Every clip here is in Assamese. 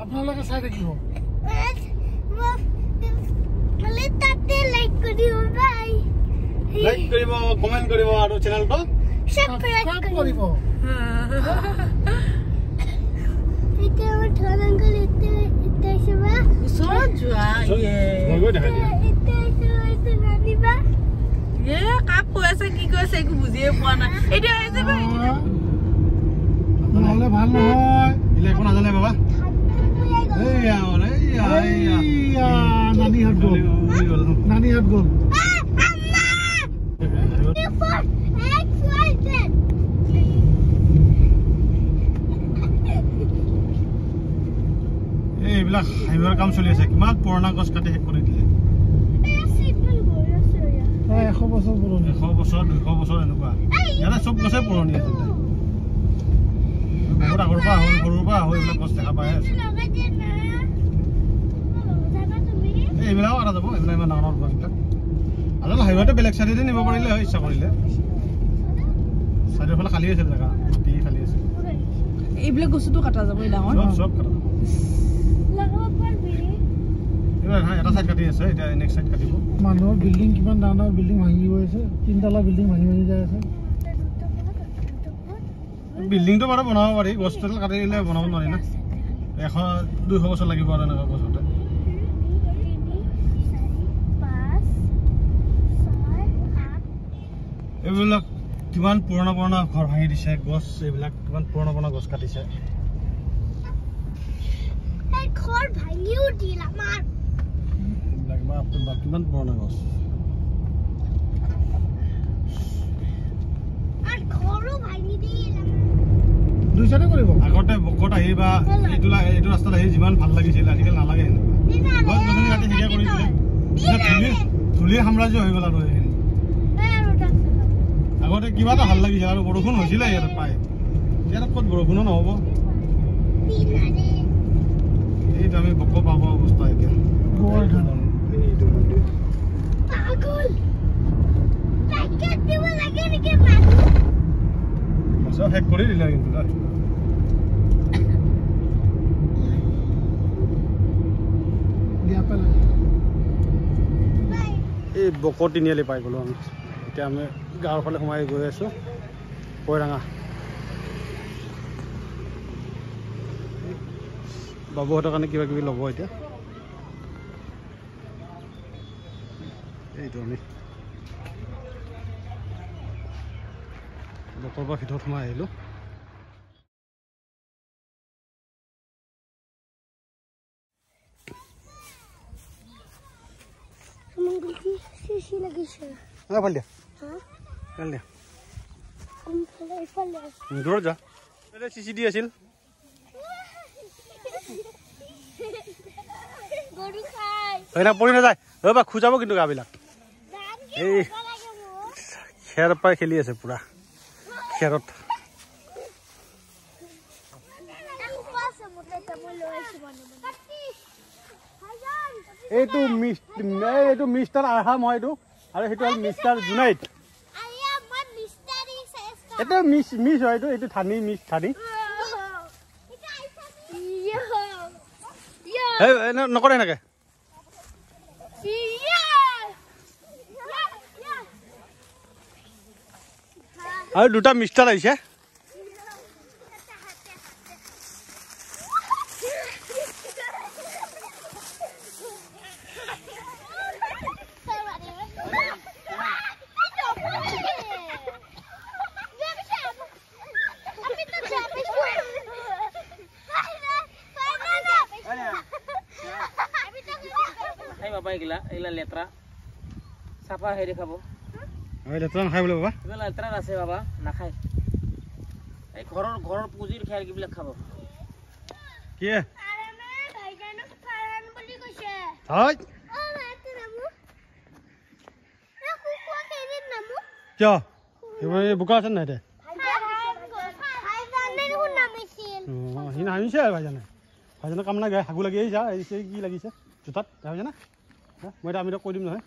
আপোনালোকে চাই থাকিব লাইক কৰিব কমেন্ট কৰিব আৰু চেনেলটো সাবস্ক্ৰাইব কৰিব এটা ধৰঙ্গল এটা সেবা ওচৰত যোৱা গৈ দেখা দিয়া এটা নানিবা কাক কৈ আছে কি কৈছে একো বুজিয়ে পোৱা নাই এটা আহিছে বা নহলে ভাল নহয় ইলে কোন নাজানে বাবা এইয়া নানি হাত গ'ল এইবিলাক হাইৱেৰ কাম চলি আছে কিমান পুৰণা গছ কাটি শেষ কৰি দিলে 100 বছৰ পুৰণি 100 বছৰ 200 বছৰ এনেকুৱা ইয়াতে চব গছে পুৰণি আছে বহুত আগৰ পৰা হ'ল সৰুৰ পৰা হৈ এইবিলাক গছ দেখা পাই আছে এইবিলাকো কৰা যাব এইবিলাক ইমান ডাঙৰ গছবিলাক আচলতে হাইৱেতে বেলেগ চাইডেদি নিব পাৰিলে হয় ইচ্ছা কৰিলে চাইডৰ ফালে খালী আছিল জেগা মাটি খালী আছিল এইবিলাক গছটো কাটা যাব ডাঙৰ চব কাটা যাব এটা সাইড কাটি আছে এটা নেক্সট সাইড কাটিব মানুহৰ বিল্ডিং কিমান ডাঙৰ বিল্ডিং ভাঙি গৈ আছে তিনতলা বিল্ডিং ভাঙি যায় আছে বিল্ডিংটো বাৰু বনাব পাৰি গছডাল কাটি দিলে বনাব নোৱাৰি না 100-200 বছৰ লাগিব আৰু এনেকুৱা গছতে এইবিলাক কিমান পুৰণা ঘৰ ভাঙি দিছে গছ এইবিলাক কিমান পুৰণা গছ কাটিছে ঘৰ ভাঙিও দিল আমাৰ কিমান পুৰণা গছ আৰ ঘৰও ভাঙি দিল দুই সাইডে কৰিব আগতে বকত আহি বা এইটো ৰাস্তাত আহি যিমান ভাল লাগিছিল আজিকালি নালাগে গছ গছনি কাটি হেৰিয়া কৰিছিলে ধূলি সাম্ৰাজ্য হৈ গ'ল আৰু এইখিনি আগতে কিবা এটা ভাল লাগিছিল আৰু বৰষুণ হৈছিলে ইয়াত পায় ইয়াত ক'ত বৰষুণো নহ'ব এইটো আমি বক পাব অৱস্থা এতিয়া শেষ কৰি দিলে কিন্তু এই বক তিনিআলি পাই গ'লো আমি এতিয়া আমি গাঁৱৰ ফালে সোমাই গৈ আছো কৈৰাঙা বাবুহঁতৰ কাৰণে কিবা কিবি ল'ব এতিয়া এইটো আমি বকৰ পৰা ভিতৰত সোমাই আহিলোঁ ভাল দিয়া দূৰত যা চিচি দি আছিল পৰি নাযায় ৰ'বা খোজাব কিন্তু গাবিলাক এই খেৰ পাই খেলি আছে পুৰা খেৰত এইটো মিষ্টাৰ আহাম হয় এইটো আৰু সেইটো হ'ল মিষ্টাৰ জুনাইট এইটো মিছ হয় এইটো থানি মিছ থানি নকৰে এনেকে আৰু দুটা মিষ্টাৰ আহিছে লেত্ৰা চাফা হেৰি খাব লেত্ৰা নাখায় বোলে বাবা লেত্ৰা আছে বাবা নাখায় এই ঘৰৰ পুঁজিৰ খেৰ কিবিলাক খাব কি কিয় বোকা আছে নাই সি নামিছে ভাইজানে কাম লাগে হাগু লাগি আহিছা আহিছে কি লাগিছে জোতাত ভাইছে না মই আমি কৈ দিম নহয়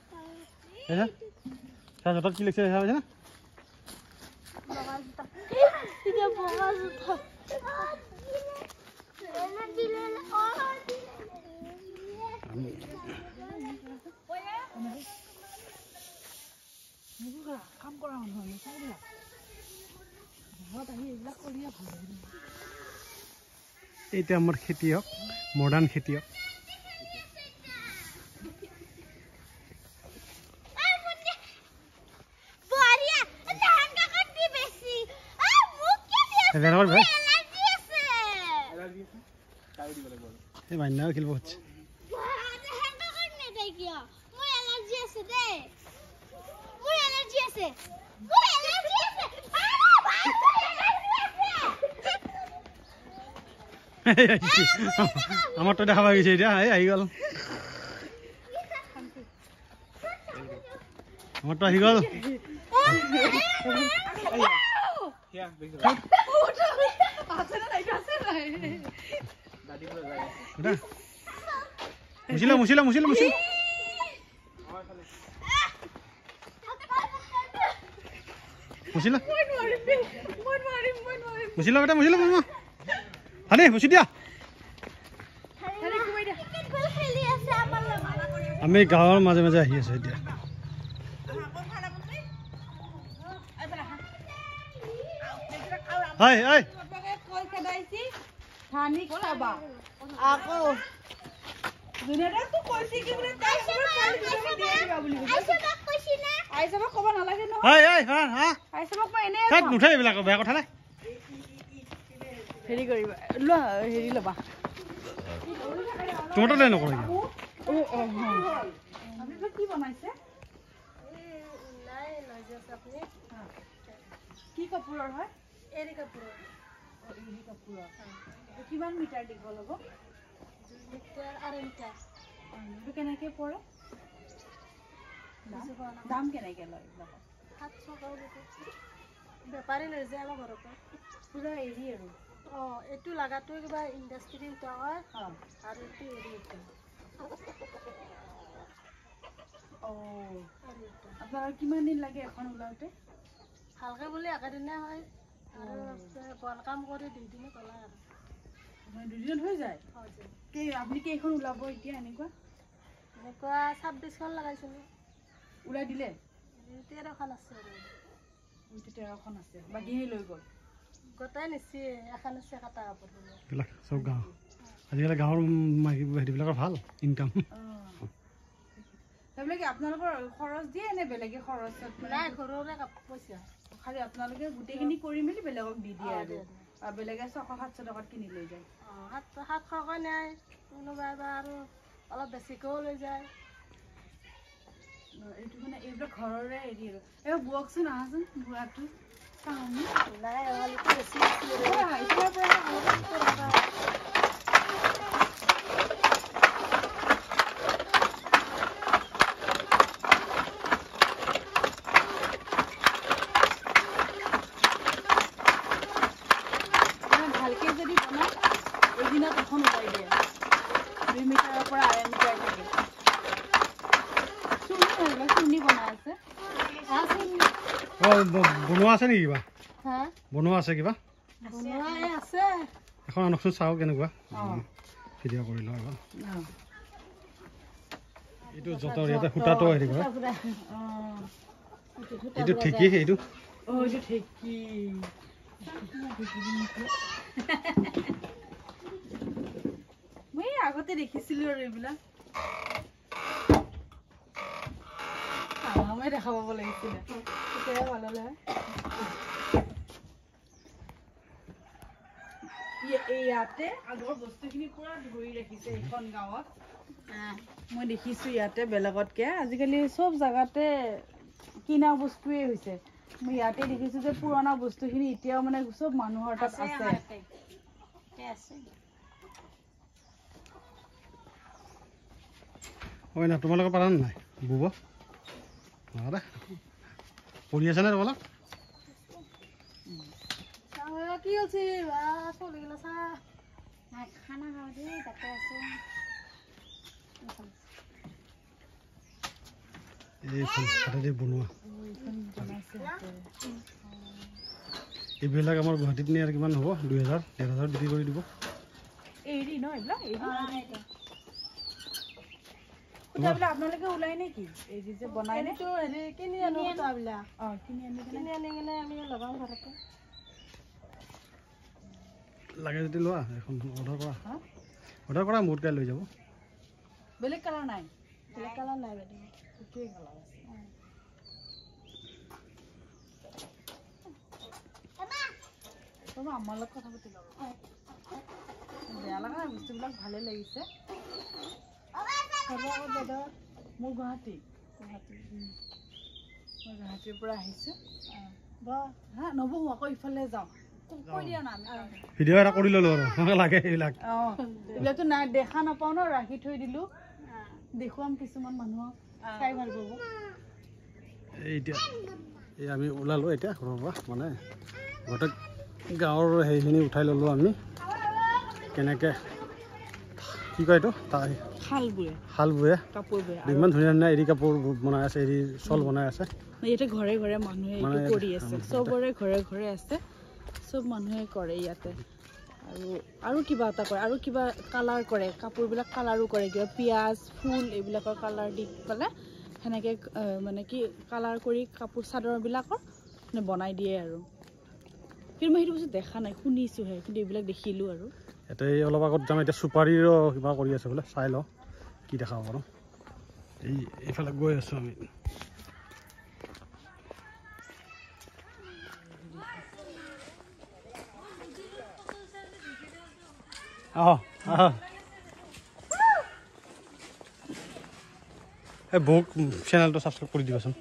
জোতাত কি লাগিছে ভাইছে না এইটা আমাৰ খেতিয়ক মডাৰ্ণ খেতিয়ক এজনৰ ভাই এই বান্না খেলিব হচ্ছে আমার তো দেখা পাইছে এটা আহি গল আমার তো আহি গল মুছিলা মুছিলা মুছিলা মুছিলা মুছিলা মুছিলা বেটা মুছিলা মামা হালে মুছি দিয়া আমি গাঁৱৰ মাজে মাজে আহি আছো এতিয়া হাই হাই কই খেদাইছি ধানি খাবা আকৌ দুনিয়াটা তো কইছি কি বলে তাই সব দিবা বুলি কইছি না আইছবা কব নালাগে ন হাই হাই হা হা আইছবা মই এনে কাট নুঠাই এইবিলাক বেয়া কথা নাই হেৰি কৰিবা ল হেৰি লবা তোমাৰটো লৈ নকৰে আপুনি কি বনাইছে কি কাপোৰৰ হয় এৰি কাপোৰৰ কিমান মিটাৰ দীঘল হ'ব 2 মিটাৰ 2.5 মিটাৰ এইটো কেনেকৈ পৰে দাম কেনেকৈ লয় 700 বেপাৰী লৈ যায় আমাৰ ঘৰৰ পৰা পুৰা এৰি আৰু এইটো লাগাটো কিবা ইণ্ডাষ্ট্ৰি হয় আৰু এইটো এৰি আপোনাৰ কিমান দিন লাগে এখন ওলাওঁতে ভালকৈ বুলি একেদিনে হয় আৰু বল কাম কৰি 2 দিনে কলা আৰু 2 দিনত হৈ যায় আপুনি কেইখন ওলাব এতিয়া এনেকুৱা 26খন লগাইছিলোঁ ওলাই দিলে 13খন আছে আৰু 13খন আছে বাকীখিনি লৈ গ'ল গোটাই নিছে এখন আছে কাটা কাপোৰ বিলাক সব গাঁও আজিকালি গাঁৱৰ হেৰিবিলাকৰ ভাল ইনকাম সেইবিলাকে আপোনালোকৰ খৰচ দিয়ে নে বেলেগে খৰচ নাই ঘৰৰে পইচা খালি আপোনালোকে গোটেইখিনি কৰি মেলি বেলেগক দি দিয়ে আৰু বেলেগে 600-700 টকাত কিনি লৈ যায় 700কৈ নাই কোনোবাই বা আৰু অলপ বেছিকৈও লৈ যায় এইটো মানে এইবিলাক ঘৰৰে এৰি আৰু এই বুৱকচোন আহাচোন বুঢ়াটো নাই বেছি ভালকে যদি বনাই এদিনত এখন ওলাই দিয়ে 2 মিটাৰৰ পৰা 2.5 মিটাৰ থাকে চুনি বনাই আছে বনোৱা আছে নেকি কিবা হা বনোৱা আছে কিবা বনোৱা আছে এখন আনকচোন চাওঁ কেনেকুৱা ভিডিঅ' কৰি লওঁ এবাৰ এইটো যতৰ ইয়াতে সূতাটো হেৰি কৰে এইটো ঠেকি এইটো এইটো ঠেকি মই আগতে দেখিছিলোঁ আৰু এইবিলাক মই দেখা পাব লাগিছিলে তেতিয়াহে ভাল হ'লে ইয়াতে আগৰ বস্তুখিনি পুৰা ধৰি ৰাখিছে এইখন গাঁৱত মই দেখিছোঁ ইয়াতে বেলেগতকৈ আজিকালি চব জেগাতে কিনা বস্তুৱেই হৈছে মই ইয়াতে দেখিছোঁ যে পুৰণা বস্তুখিনি এতিয়াও মানে চব মানুহৰ তাত আছে হয় না তোমালোকে পাৰা নাই বুব নোৱাৰা পঢ়ি আছে নে তোমালোক কি হৈছে চলিগিলা চা খানা খাওঁ দেই তাতে আছো এইখন হাতেদি বনোৱা এইবিলাক আমাৰ গুৱাহাটীত নি আৰু কিমান হ'ব 2000-1500 বিক্ৰী কৰি দিব এৰি ন এইবিলাক আপোনালোকে ওলাই নেকি এই যে বনাই কিনি আনো কিনি আনি কিনে আমি লগাওঁ ঘৰতে লাগে যদি লোৱা এখন অৰ্ডাৰ কৰা মোৰ কাই লৈ যাব বেলেগ কালাৰ নাই বেলেগ কালাৰ নাই বাইদেউ এইটোৱে কালাৰ আছে আমাৰ লগত কথা পাতি ল'ব বেয়া লগা বস্তুবিলাক ভালে লাগিছে দাদা মোৰ গুৱাহাটীৰ পৰা আহিছে বা হা নবহো আকৌ ইফালে যাওঁ কৈ দিয়া না ভিডিঅ' এটা কৰি ল'লো আৰু লাগে এইবিলাক এইবিলাকতো নাই দেখা নাপাওঁ ন ৰাখি থৈ দিলোঁ দেখুৱাম কিছুমান মানুহক চাই ভাল পাব এতিয়া এই আমি ওলালোঁ এতিয়া ঘৰৰ পৰা মানে গোটেই গাঁৱৰ সেইখিনি উঠাই ল'লোঁ আমি কেনেকৈ কি কয় এইটো শাল বোৱে কাপোৰ বোৱে ইমান ধুনীয়া ধুনীয়া এৰী কাপোৰ বনাই আছে এৰী শ্বল বনাই আছে ইয়াতে ঘৰে ঘৰে মানুহে এইটো কৰি আছে চবৰে ঘৰে ঘৰে আছে চব মানুহে কৰে ইয়াতে আৰু কিবা এটা কৰে আৰু কিবা কালাৰ কৰে কাপোৰবিলাক কালাৰো কৰে কিবা পিঁয়াজ ফুল এইবিলাকৰ কালাৰ দি পেলাই সেনেকৈ মানে কি কালাৰ কৰি কাপোৰ চাদৰবিলাকৰ মানে বনাই দিয়ে আৰু কিন্তু মই সেইটো বস্তু দেখা নাই শুনিছোঁহে কিন্তু এইবিলাক দেখিলোঁ আৰু ইয়াতে অলপ আগত যাম এতিয়া চুপাৰীৰো কিবা কৰি আছে বোলে চাই লওঁ কি দেখাব পাৰোঁ এইফালে গৈ আছোঁ আমি এই বুক চেনেলটো ছাবস্ক্ৰাইব কৰি দিবাচোন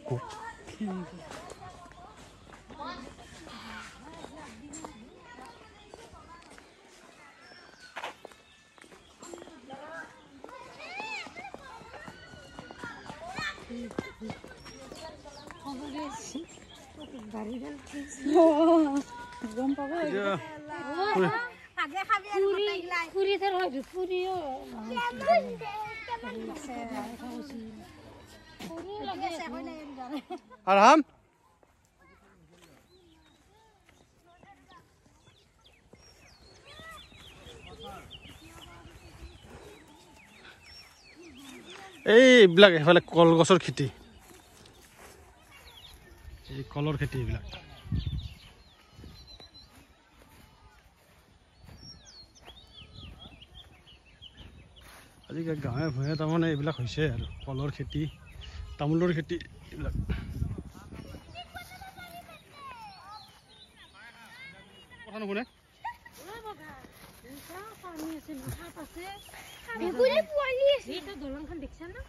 গম পাব আৰাম এইবিলাক এইফালে কলগছৰ খেতি এই কলৰ খেতি এইবিলাক আজিকালি গাঁৱে ভূঞে তাৰমানে এইবিলাক হৈছে আৰু কলৰ খেতি তামোলৰ খেতি এইবিলাক কথা নুশুনে দলংখন দেখিছা না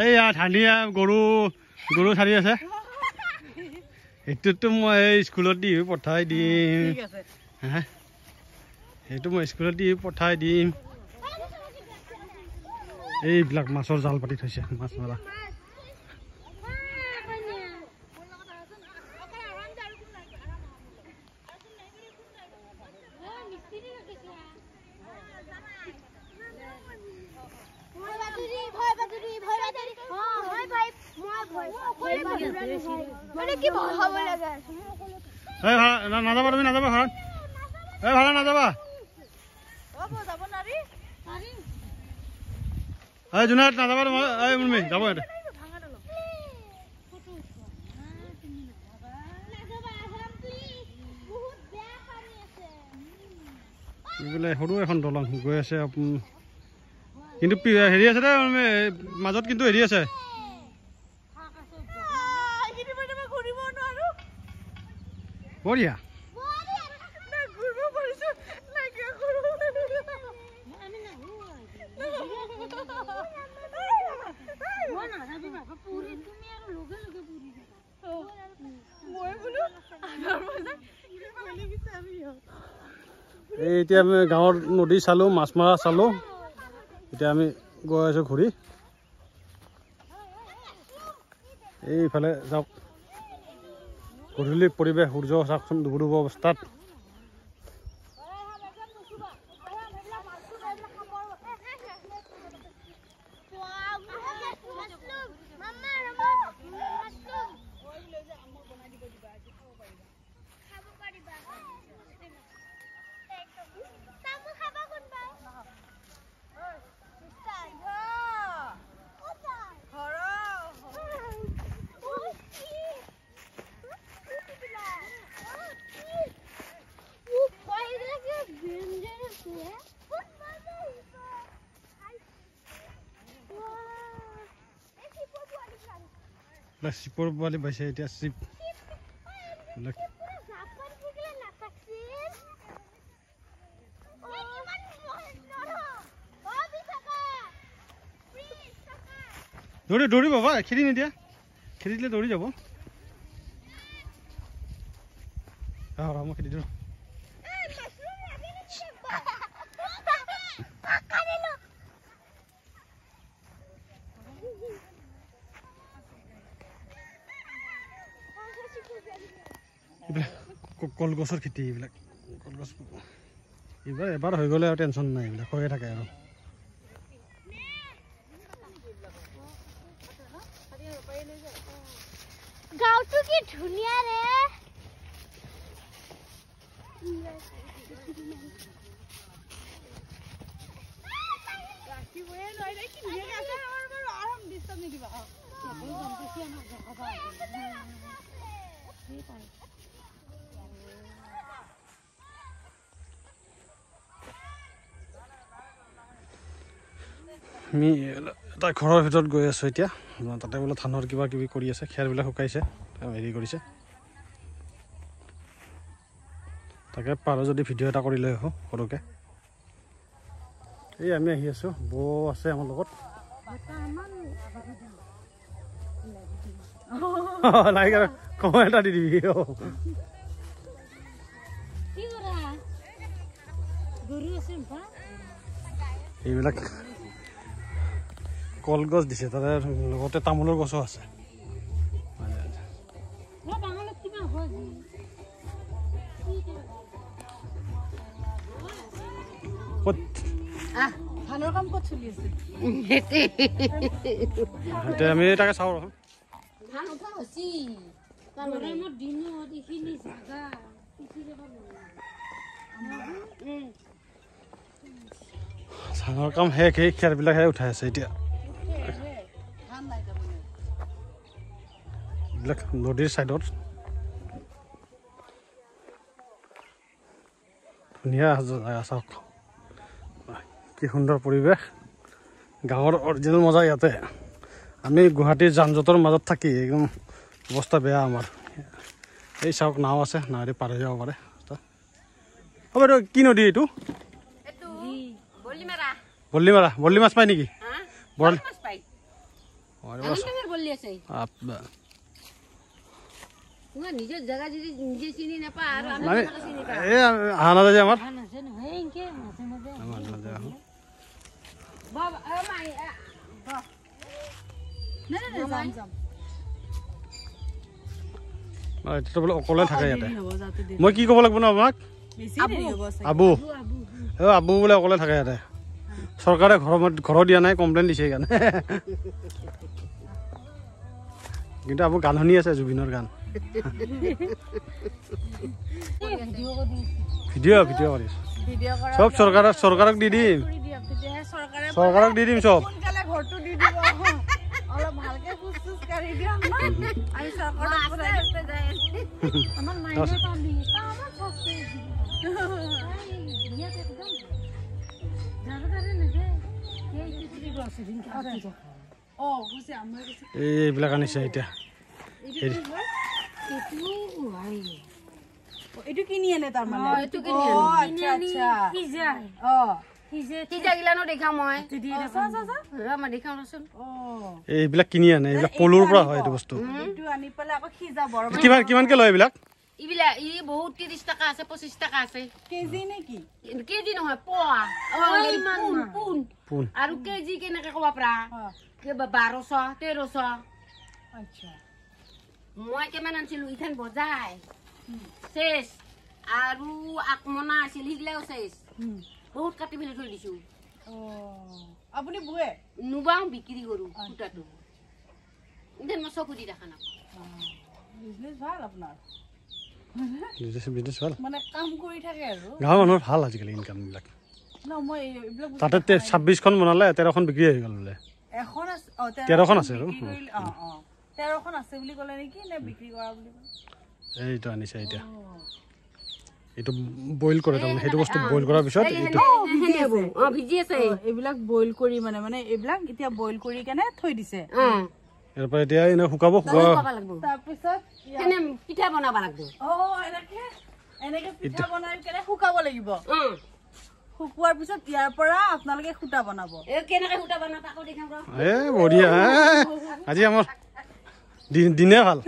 এইয়া ধানীয়া গৰু চাৰি আছে এইটোতো মই স্কুলত দি পঠাই দিম হা সেইটো মই স্কুলত দি পঠাই দিম এইবিলাক মাছৰ জাল পাতি থৈছে মাছ মাৰা নাযাবা তুমি নাযাবা ঘৰত ভাড়া নাযাবা জোনাত নাযাবা তোমাৰ যাব ইয়াতে বোলে সৰু এখন দলং গৈ আছে কিন্তু হেৰি আছে দে মাজত কিন্তু হেৰি আছে বঢ়িয়া এই এতিয়া আমি গাঁৱৰ নদী চালোঁ মাছ মৰা চালোঁ এতিয়া আমি গৈ আছোঁ ঘূৰি এইফালে যাওক গধূলি পৰিৱেশ সূৰ্য চাওকচোন ডুবুব অৱস্থাত চিপৰ পোৱালি পাইছে এতিয়া চিপ দৌৰি বাবা খেদি নিদিয়া খেদি দিলে দৌৰি যাব মই খেদি দিওঁ কলগছৰ খেতি এইবিলাক কলগছ এইবাৰ এবাৰ হৈ গ'লে আৰু টেনশ্যন নাই এইবিলাক হৈয়ে থাকে আৰু গাঁওটো কি ধুনীয়া ৰে আমি এটা ঘৰৰ ভিতৰত গৈ আছোঁ এতিয়া তাতে বোলে ধানৰ কিবা কিবি কৰি আছে খেৰবিলাক শুকাইছে হেৰি কৰিছে তাকে পাৰোঁ যদি ভিডিঅ' এটা কৰি লৈ আহোঁ সৰুকৈ এই আমি আহি আছোঁ বৌ আছে আমাৰ লগত নাই কম এটা দি দিবি এইবিলাক কলগছ দিছে তাতে লগতে তামোলৰ গছো আছে ধানৰ কাম ক'ত চলি আছে এতিয়া আমি তাকে চাওঁ ধানৰ কাম শেষ সেই খেৰবিলাকহে উঠাই আছে এতিয়া এইবিলাক নদীৰ ছাইডত ধুনীয়া জেগা চাওক কি সুন্দৰ পৰিৱেশ গাঁৱৰ অৰিজিনেল মজা ইয়াতে আমি গুৱাহাটীৰ যান জঁটৰ মাজত থাকি একদম অৱস্থা বেয়া আমাৰ এই চাওক নাও আছে নাৱেদি পাৰ হৈ যাব পাৰে হ'ব এইটো কি নদী এইটো বৰলি মাছ পায় নেকি অহা নাযায় যে আমাৰ এতিয়াতো বোলে অকলে থাকে ইয়াতে মই কি ক'ব লাগিব ন আপোনাক আবু আবু বোলে অকলে থাকে ইয়াতে চৰকাৰে ঘৰ দিয়া নাই কমপ্লেইন দিছে সেইকাৰণে কিন্তু আবু গান শুনি আছে জুবিনৰ গান ভিডিঅ' কৰিছো চব চৰকাৰক দি দিম চব এইবিলাক আনিছে এতিয়া এইটো কিনি আনে তাৰমানে এইবিলাক কিনি আনে এইবিলাক পলুৰ পৰা হয় এইটো বস্তু কিমানকে লয় এইবিলাক বহুত 30 টকা আছে 25 টকা আছে কেজি নেকি কেজি নহয় পোৱা পোন আৰু কেজি কেনেকে ক'ব পাৰা 1200 1300 আচ্ছা মই কিমান আনিছিলো ইথান বজাই শেষ আৰু আকমনা আছিল হিগলাও শেষ বহুত কাটি মেলি থৈ দিছো আপুনি বুৱে নুবাও বিক্ৰী কৰো সূতাটো ইথান মই চকু দি দেখা নাপাওঁ বিজনেছ ভাল আপোনাৰ বিজনেছ ভাল মানে কাম কৰি থাকে আৰু গাঁৱৰ মানুহৰ ভাল আজিকালি ইনকাম বিলাক তাতে 26খন বনালে 13খন বিক্ৰী হৈ গ'ল বোলে এখন 13খন আছে আৰু 13খন আছে বুলি ক'লে নেকি নে বিক্ৰী কৰা বুলি এইটো আনিছে এতিয়া এইটো বইল কৰে তাৰমানে সেইটো বস্তু বইল কৰাৰ পিছত এইটো ভিজি আছে এইবিলাক বইল কৰি মানে এইবিলাক এতিয়া বইল কৰি কেনে থৈ দিছে ইয়াৰ পৰা এতিয়া এনে শুকাব শুকাব লাগিব তাৰপিছত এনে পিঠা বনাব লাগিব এনেকে পিঠা বনাই কেনে শুকাব লাগিব শুকুৱাৰ পিছত ইয়াৰ পৰা আপোনালোকে সূতা বনাব কেনেকে সূতা বনাব তাকো দেখাম ৰ বঢ়িয়া আজি আমাৰ দিনে ভাল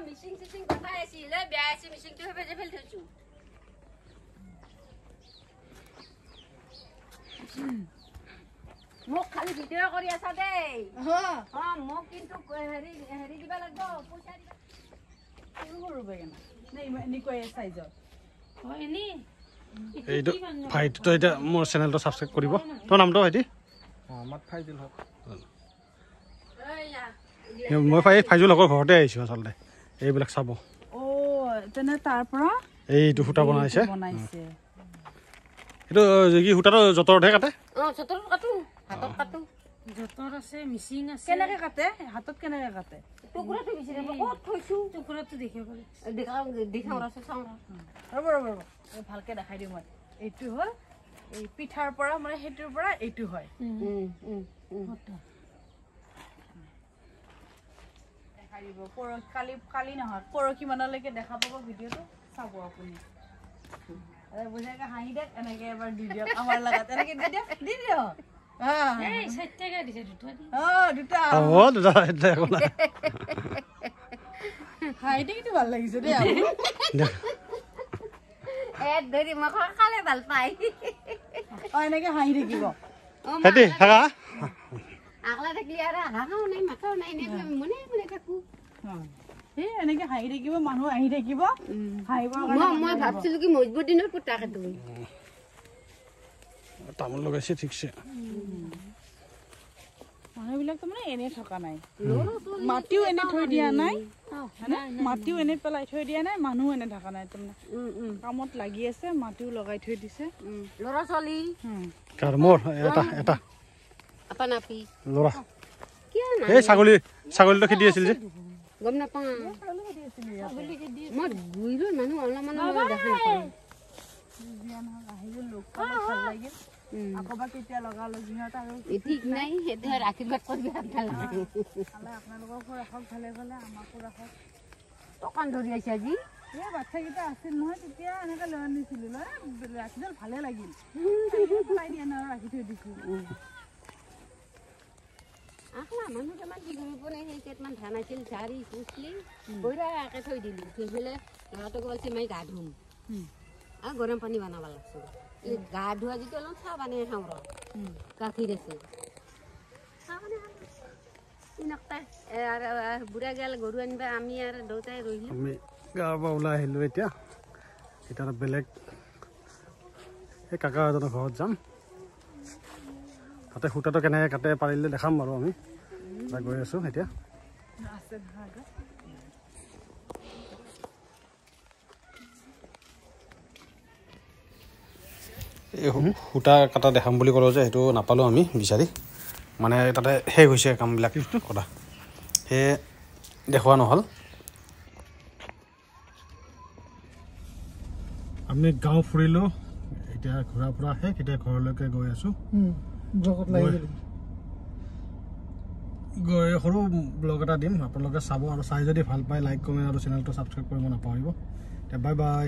মিচিং চিচিং কথা আছিল বেয়া আছে মিচিংটো হেবে যে ফেল থৈছো মোক খালি ভিডিঅ' কৰি আছা দেই মোক কিন্তু হেৰি দিবা লাগিব পইচা দিবা সৰু বেগেনা এনেকৈ চাইজৰ এইটো ভাইটিটো এতিয়া মোৰ চেনেলটো ছাবস্ক্ৰাইব কৰিব তোৰ নামটো ভাইটি মই ফাইজুল লগৰ ঘৰতে আহিছোঁ আচলতে এইবিলাক চাব তেনে তাৰ পৰা এইটো সূতা বনাইছে এইটো কি সূতাটো যঁতৰতহে কাটে যঁতৰত কাটো হাতত কাটো যঁতৰ আছে মিচিং আছে কেনেকে কাটে হাতত কেনেকে কাটে টুকুৰাটো বিচাৰি ক'ত থৈছো টুকুৰাটো দেখিব দেখাওঁ ৰ চাওঁ ৰ'ব ভালকে দেখাই দিওঁ মই এইটো হ'ল এই পিঠাৰ পৰা মানে সেইটোৰ পৰা এইটো হয় দেখাই দিব কালি নহয় পৰহি মানলৈকে দেখা পাব ভিডিঅ'টো চাব আপুনি বুজাকে হাঁহি দিয়ক এনেকে এবাৰ দি দিয়ক আমাৰ লগত এনেকে দি দিয়ক ভাল লাগিছে দেই ভাল পাই এনেকে হাঁহি থাকিব আগলা থাকিলে আৰু হাঁহাও নাই মাথাও নাই মনে মনে থাকো এনেকে হাঁহি থাকিব মানুহ আহি থাকিব মই ভাবছিলো কি মজবুত দিনৰ পুতাকে তুমি তামোল লগাইছে ঠিকছে মানুহবিলাক তাৰমানে এনে থকা নাই মাটিও এনে থৈ দিয়া নাই মাটিও এনে পেলাই থৈ দিয়া নাই মানুহ এনে থকা নাই তাৰমানে কামত লাগি আছে মাটিও লগাই থৈ দিছে ল'ৰা ছোৱালী মোৰ এটা আপানাপি ল'ৰা এই ছাগলীটো খেদি আছিল যে গম নাপাওঁ মই গুৰিৰ মানুহ অলপমান দেখা নাপাওঁ ঠিক নাই সেইটো আশীৰ্বাদ কৰিব টকান ধৰি আছে আজি বাচ্চাকেইটা আছিল নহয় তেতিয়া এনেকে লৈ আনিছিলো ৰাখিডাল ভালে লাগিল ৰাখি থৈ দিছো মানুহ কেইটামান কি কৰিব পাৰে সেই কেইটামান ধান আছিল ঝাৰি পুচলি বৈৰাকে থৈ দিলো থৈ পেলাই ল'ৰাটোক কৈছে মই গা ধুম আৰু গৰম পানী বনাব লাগছো গা ধোৱা যেতিয়া অলপ চাহ বনাই খাওঁ ৰ গাখীৰ আছে বুঢ়া গেল গৰু আনিবা আমি আৰু দেউতাই ৰহিলো আমি গাঁৱৰ পৰা ওলাই আহিলোঁ এতিয়া বেলেগ এই কাকা এজনৰ ঘৰত যাম তাতে সূতাটো কেনেকৈ কাটে পাৰিলে দেখাম বাৰু আমি গৈ আছোঁ এতিয়া এই সূতা কাটা দেখাম বুলি ক'লোঁ যে সেইটো নাপালোঁ আমি বিচাৰি মানে তাতে শেষ হৈছে কামবিলাক কৰা সেয়ে দেখুওৱা নহ'ল আমি গাঁও ফুৰিলোঁ এতিয়া ঘূৰা ফুৰা শেষ এতিয়া ঘৰলৈকে গৈ আছোঁ গৈ সৰু ব্লগ এটা দিম আপোনালোকে চাব আৰু চাই যদি ভাল পায় লাইক কমেণ্ট আৰু চেনেলটো ছাবস্ক্ৰাইব কৰিব নাপাহৰিব এতিয়া বাই বাই